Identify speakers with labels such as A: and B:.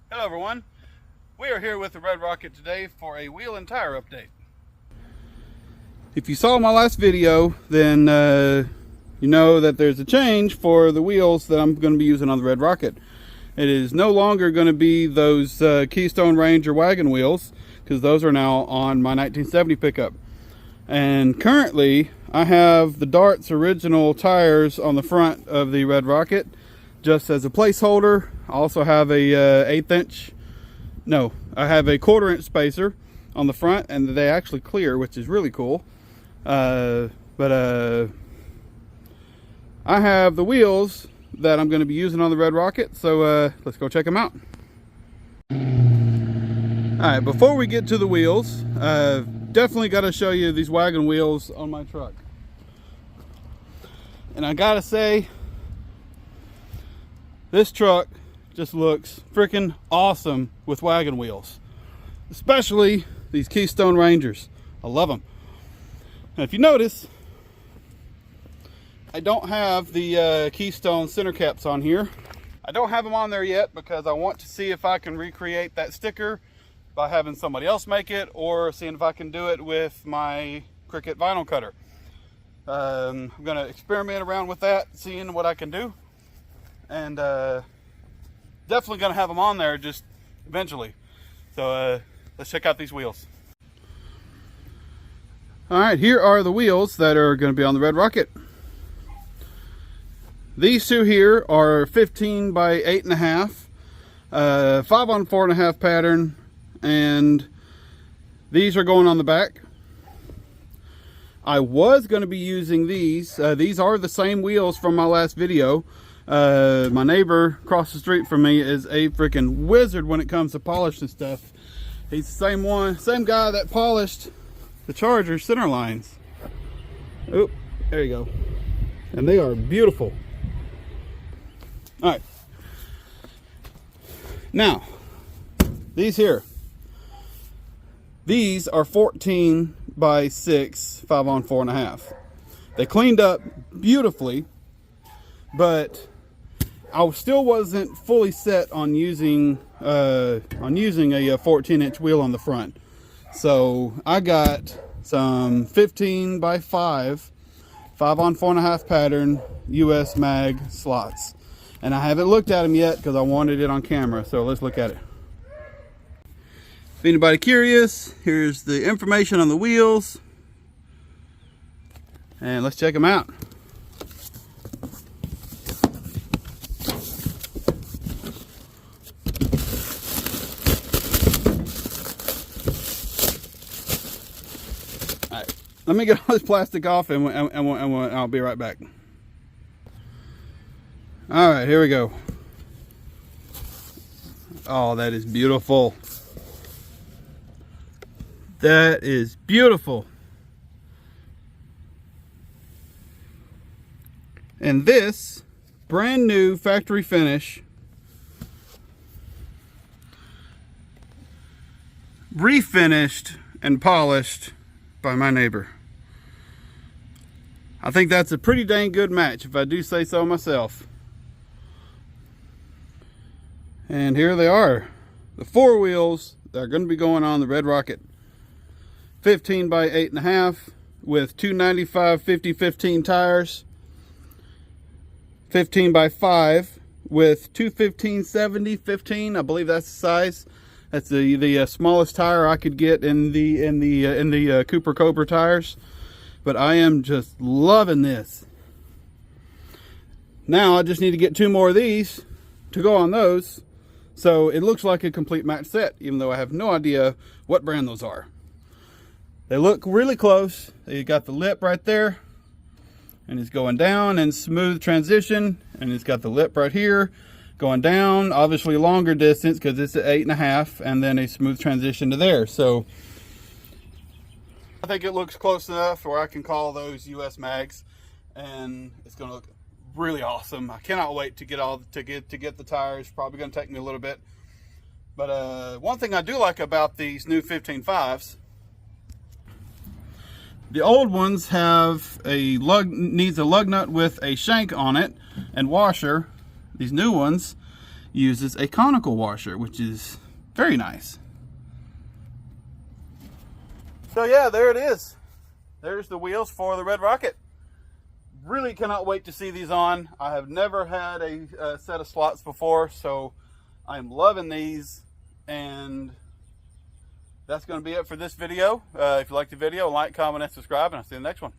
A: Hello everyone, we are here with the Red Rocket today for a wheel and tire update. If you saw my last video, then you know that there's a change for the wheels that I'm going to be using on the Red Rocket. It is no longer going to be those Keystone Ranger wagon wheels, because those are now on my 1970 pickup. And currently I have the Dart's original tires on the front of the Red Rocket just as a placeholder. I also have a I have a 1/4 inch spacer on the front, and they actually clear, which is really cool. I have the wheels that I'm going to be using on the Red Rocket, so let's go check them out. Alright, before we get to the wheels, definitely got to show you these wagon wheels on my truck. And I gotta say, this truck just looks freaking awesome with wagon wheels, especially these Keystone Rangers. I love them. And if you notice, I don't have the Keystone center caps on here. I don't have them on there yet because I want to see if I can recreate that sticker by having somebody else make it, or seeing if I can do it with my Cricut vinyl cutter. I'm gonna experiment around with that, seeing what I can do, and definitely gonna have them on there just eventually. So let's check out these wheels. All right, here are the wheels that are going to be on the Red Rocket. These two here are 15 by 8.5, 5-on-4.5 pattern, and these are going on the back. I was going to be using these. These are the same wheels from my last video. My neighbor across the street from me is a freaking wizard when it comes to polishing stuff. He's the same guy that polished the Charger center lines. Oh, there you go. And they are beautiful. All right. Now, these here. These are 14 by 6, 5-on-4.5. They cleaned up beautifully, but I still wasn't fully set on using a 14-inch wheel on the front. So I got some 15 by 5, 5-on-4.5 pattern US mag slots, and I haven't looked at them yet because I wanted it on camera. So let's look at it. If anybody curious, here's the information on the wheels, and let's check them out. All right, let me get all this plastic off, and I'll be right back. All right, here we go. Oh, that is beautiful. That is beautiful. And this brand new factory finish, refinished and polished by my neighbor. I think that's a pretty dang good match, if I do say so myself. And here they are, the 4 wheels that are going to be going on the Red Rocket. 15 by 8.5 with 295 50-15 tires. 15 by 5 with 215 70-15. I believe that's the size. That's the smallest tire I could get in the Cooper Cobra tires. But I am just loving this. Now I just need to get 2 more of these to go on those, so it looks like a complete match set, even though I have no idea what brand those are. They look really close. They got the lip right there, and it's going down and smooth transition, and it's got the lip right here going down, obviously longer distance because it's at 8.5, and then a smooth transition to there. So I think it looks close enough where I can call those US mags, and it's going to look really awesome. I cannot wait to get the tires. Probably going to take me a little bit, but one thing I do like about these new 15.5s, the old ones have needs a lug nut with a shank on it and washer. These new ones, uses a conical washer, which is very nice. So yeah, there it is. There's the wheels for the Red Rocket. Really cannot wait to see these on. I have never had a set of slots before, so I'm loving these. And that's going to be it for this video. If you like the video, like, comment, and subscribe, and I'll see you in the next one.